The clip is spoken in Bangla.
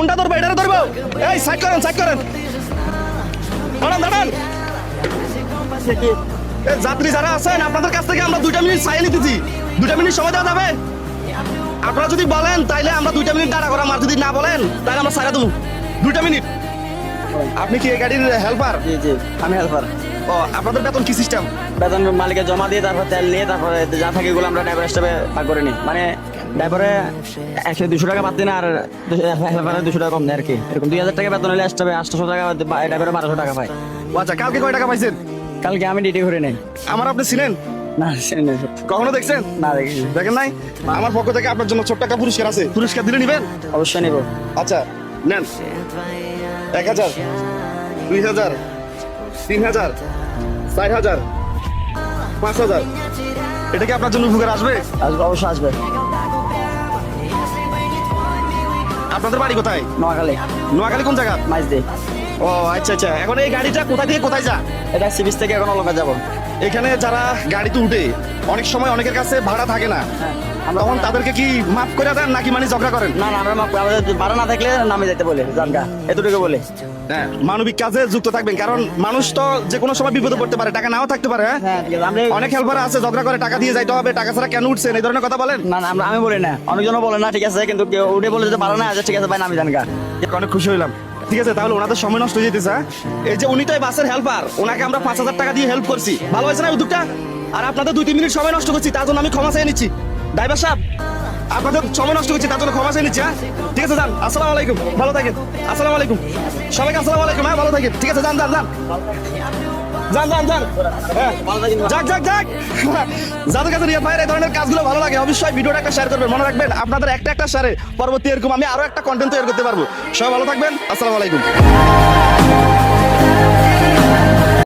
কোনটা ধরবো? এটারে ধরবো? এই সাইড করেন, সাইড করেন। দাঁড়ান, দাঁড়ান। এই যাত্রী যারা আছেন আপনাদের কাছ থেকে আমরা 2টা মিনিট চাই নিতেছি। 2টা মিনিট সময় দেওয়া যাবে? আপনারা যদি বলেন তাইলে আমরা 2টা মিনিট দাঁড়া করাম, আর যদি না বলেন তাহলে আমরা ছাড়া দেবো। 2টা মিনিট। আপনি কি এই গাড়ির হেল্পার? জি জি, আমি হেল্পার। ও, আপনাদের বেতন কি সিস্টেম? বেতন মালিকে জমা দিয়ে তারপর তেল নিয়ে তারপরে যা থাকে এগুলো আমরা ড্রাইভার স্টাফে ভাগ করে নিই। মানে ড্রাইভারে 100-200 টাকা পাচ্ছি না, আর হেল্পারে 200 টাকা কম নেই আর কি। এরকম 2000 টাকা বেতন হলে স্টাফে 800 টাকা, ড্রাইভারে 1200 টাকা পায়। ও আচ্ছা, কালকে কয় টাকা পাইছেন? কালকে আমি ডিউটি করে নেই। আমার আপনি ছিলেন? না চিনি না। কখনো দেখছেন? না দেখি। দেখেন নাই? আমার পক্ষ থেকে আপনার জন্য ছোট্ট একটা পুরস্কার আছে, পুরস্কার দিলে নিবেন? অবশ্যই নিব। আচ্ছা নেন। 1000, 2000, 3000, 4000, 5000। এটা কি আপনার জন্য উপকার আসবে? আসবে, অবশ্যই আসবে। আপনাদের বাড়ি কোথায়? নোয়াখালী। নোয়াখালী কোন জায়গা? মাইজদি। ও আচ্ছা আচ্ছা। এখন এই গাড়িটা কোথা থেকে কোথায় যা? এটা সিবিস থেকে এখন অলকা যাবো। এখানে যারা গাড়িতে উঠে অনেক সময় অনেকের কাছে ভাড়া থাকে না, তখন তাদেরকে কি মাফ করে দেন নাকি মানে ঝগড়া করেন? না না, আমরা আমাদের ভাড়া না থাকলে নামে যেতে বলে জানগা, এতটুকু বলে। হ্যাঁ, মানবিক কাজে যুক্ত থাকবেন, কারণ মানুষ তো যে কোনো সময় বিপদে পড়তে পারে, টাকা নাও থাকতে পারে। হ্যাঁ ঠিক আছে। আমরা অনেক হেল্পার আছে ঝগড়া করে টাকা দিয়ে যাইতে হবে, টাকা ছাড়া কেন উঠছেন এই ধরনের কথা বলেন। না না, আমি বলি না, অনেকজনও বলে না, ঠিক আছে, কিন্তু কেউ উঠে বলে যেতে পারে না। আচ্ছা ঠিক আছে ভাই, নামি জানগা। অনেক খুশি হইলাম। ঠিক আছে, তাহলে ওনাদের সময় নষ্ট হয়ে যেতেছে। এই যে উনি তো এই বাসের হেল্পার, ওনাকে আমরা 5000 টাকা দিয়ে হেল্প করছি, ভালো হয়েছে না উদ্যোগটা? আর আপনাদের 2-3 মিনিট সময় নষ্ট করছি, তার জন্য আমি ক্ষমা চেয়ে নিচ্ছি। ড্রাইভার সাহেব, আপনাদের সময় নষ্ট করছি, তার জন্য ক্ষমা চেয়ে নিচ্ছি। হ্যাঁ ঠিক আছে, যান। আসসালামু আলাইকুম, ভালো থাকেন। আসসালামু আলাইকুম সবাইকে, আসসালামু আলাইকুম। হ্যাঁ ভালো থাকেন, ঠিক আছে, যান যান যান যান যান যান। হ্যাঁ যাক যাক যাক। যাদের কাছে রিয়া ভাইয়ের এই ধরনের কাজগুলো ভালো লাগে অবশ্যই ভিডিওটা একটা শেয়ার করবেন। মনে রাখবেন আপনাদের একটা শেয়ারে পরবর্তী এরকম আমি আরো একটা কন্টেন্ট তৈরি করতে পারবো। সবাই ভালো থাকবেন, আসসালামু আলাইকুম।